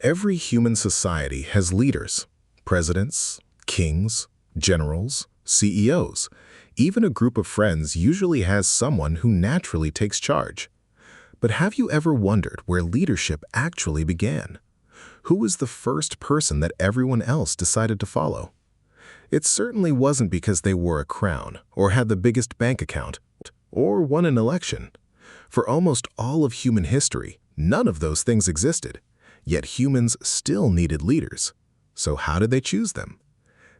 Every human society has leaders, presidents, kings, generals, CEOs. Even a group of friends usually has someone who naturally takes charge. But have you ever wondered where leadership actually began? Who was the first person that everyone else decided to follow? It certainly wasn't because they wore a crown, or had the biggest bank account, or won an election. For almost all of human history, none of those things existed. Yet humans still needed leaders. So how did they choose them?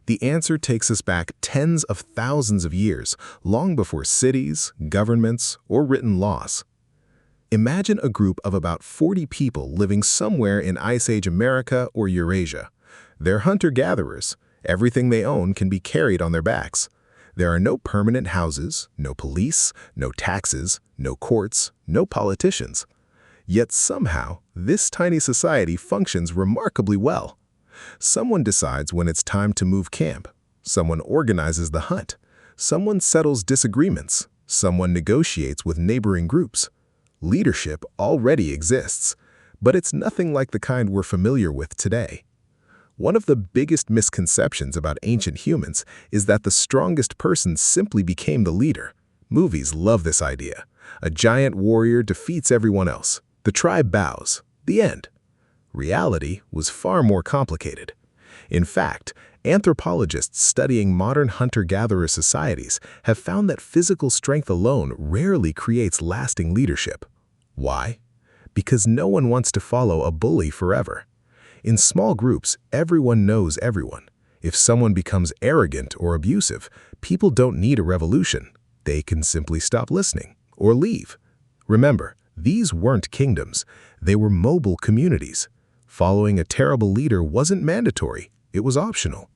The answer takes us back tens of thousands of years, long before cities, governments, or written laws. Imagine a group of about 40 people living somewhere in Ice Age America or Eurasia. They're hunter-gatherers. Everything they own can be carried on their backs. There are no permanent houses, no police, no taxes, no courts, no politicians. Yet somehow, this tiny society functions remarkably well. Someone decides when it's time to move camp. Someone organizes the hunt. Someone settles disagreements. Someone negotiates with neighboring groups. Leadership already exists, but it's nothing like the kind we're familiar with today. One of the biggest misconceptions about ancient humans is that the strongest person simply became the leader. Movies love this idea. A giant warrior defeats everyone else. The tribe bows. The end. Reality was far more complicated. In fact, anthropologists studying modern hunter-gatherer societies have found that physical strength alone rarely creates lasting leadership. Why? Because no one wants to follow a bully forever. In small groups, everyone knows everyone. If someone becomes arrogant or abusive, people don't need a revolution. They can simply stop listening or leave. Remember, these weren't kingdoms. They were mobile communities. Following a terrible leader wasn't mandatory. It was optional.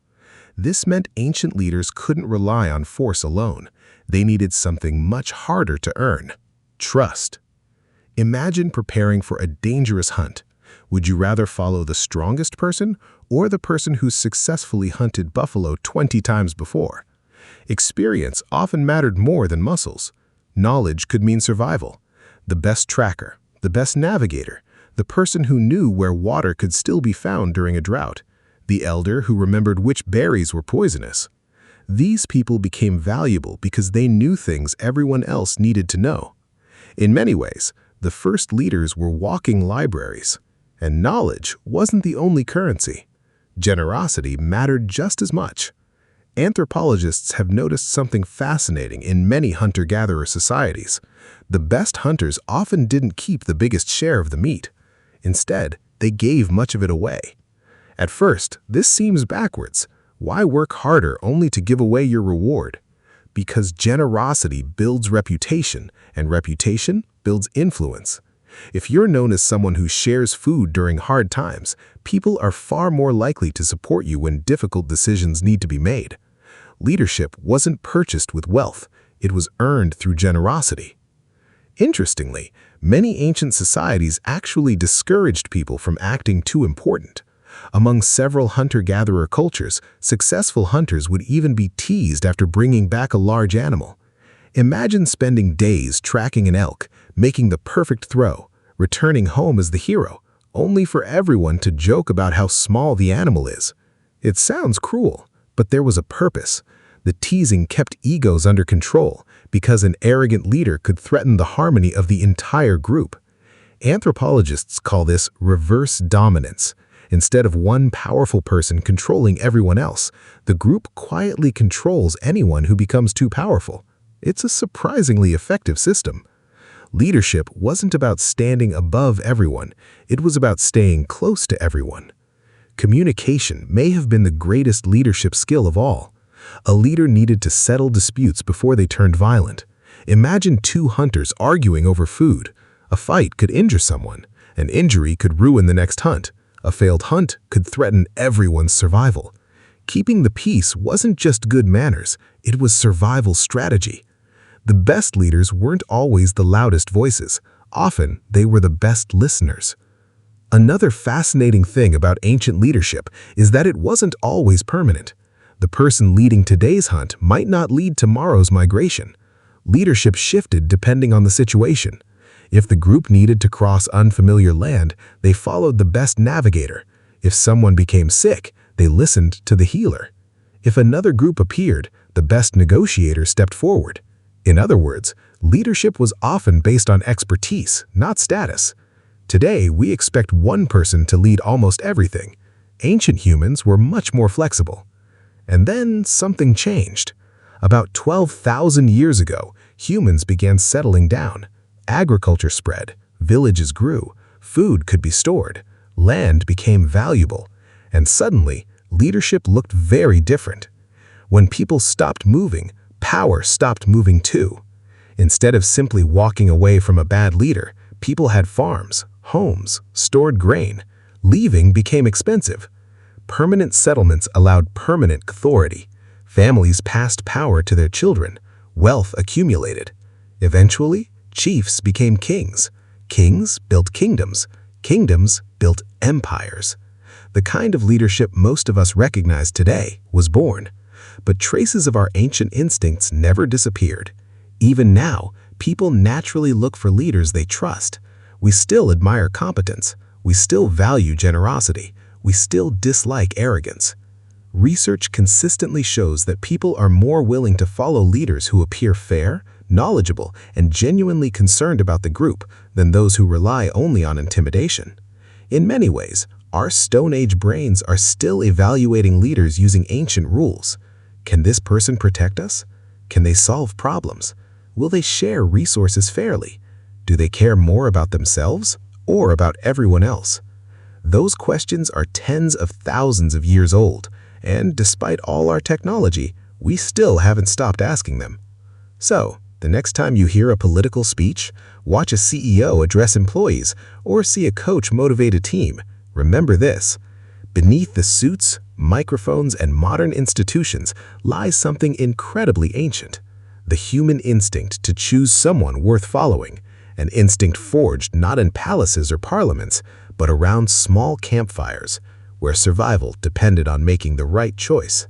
This meant ancient leaders couldn't rely on force alone. They needed something much harder to earn: trust. Imagine preparing for a dangerous hunt. Would you rather follow the strongest person or the person who successfully hunted buffalo 20 times before? Experience often mattered more than muscles. Knowledge could mean survival. The best tracker, the best navigator, the person who knew where water could still be found during a drought, the elder who remembered which berries were poisonous. These people became valuable because they knew things everyone else needed to know. In many ways, the first leaders were walking libraries. And knowledge wasn't the only currency. Generosity mattered just as much. Anthropologists have noticed something fascinating in many hunter-gatherer societies. The best hunters often didn't keep the biggest share of the meat. Instead, they gave much of it away. At first, this seems backwards. Why work harder only to give away your reward? Because generosity builds reputation, and reputation builds influence. If you're known as someone who shares food during hard times, people are far more likely to support you when difficult decisions need to be made. Leadership wasn't purchased with wealth. It was earned through generosity. Interestingly, many ancient societies actually discouraged people from acting too important. Among several hunter-gatherer cultures, successful hunters would even be teased after bringing back a large animal. Imagine spending days tracking an elk, making the perfect throw, returning home as the hero, only for everyone to joke about how small the animal is. It sounds cruel, but there was a purpose. The teasing kept egos under control because an arrogant leader could threaten the harmony of the entire group. Anthropologists call this reverse dominance. Instead of one powerful person controlling everyone else, the group quietly controls anyone who becomes too powerful. It's a surprisingly effective system. Leadership wasn't about standing above everyone. It was about staying close to everyone. Communication may have been the greatest leadership skill of all. A leader needed to settle disputes before they turned violent. Imagine two hunters arguing over food. A fight could injure someone. An injury could ruin the next hunt. A failed hunt could threaten everyone's survival. Keeping the peace wasn't just good manners. It was survival strategy. The best leaders weren't always the loudest voices. Often, they were the best listeners. Another fascinating thing about ancient leadership is that it wasn't always permanent. The person leading today's hunt might not lead tomorrow's migration. Leadership shifted depending on the situation. If the group needed to cross unfamiliar land, they followed the best navigator. If someone became sick, they listened to the healer. If another group appeared, the best negotiator stepped forward. In other words, leadership was often based on expertise, not status. Today, we expect one person to lead almost everything. Ancient humans were much more flexible. And then something changed. About 12,000 years ago, humans began settling down. Agriculture spread, villages grew, food could be stored, land became valuable, and suddenly, leadership looked very different. When people stopped moving, power stopped moving too. Instead of simply walking away from a bad leader, people had farms, homes, stored grain. Leaving became expensive. Permanent settlements allowed permanent authority. Families passed power to their children. Wealth accumulated. Eventually, chiefs became kings. Kings built kingdoms. Kingdoms built empires. The kind of leadership most of us recognize today was born. But traces of our ancient instincts never disappeared. Even now, people naturally look for leaders they trust. We still admire competence. We still value generosity. We still dislike arrogance. Research consistently shows that people are more willing to follow leaders who appear fair, knowledgeable, and genuinely concerned about the group than those who rely only on intimidation. In many ways, our Stone Age brains are still evaluating leaders using ancient rules. Can this person protect us? Can they solve problems? Will they share resources fairly? Do they care more about themselves or about everyone else? Those questions are tens of thousands of years old, and despite all our technology, we still haven't stopped asking them. So, the next time you hear a political speech, watch a CEO address employees, or see a coach motivate a team, remember this: beneath the suits, microphones, and modern institutions lies something incredibly ancient. The human instinct to choose someone worth following, an instinct forged not in palaces or parliaments, but around small campfires, where survival depended on making the right choice.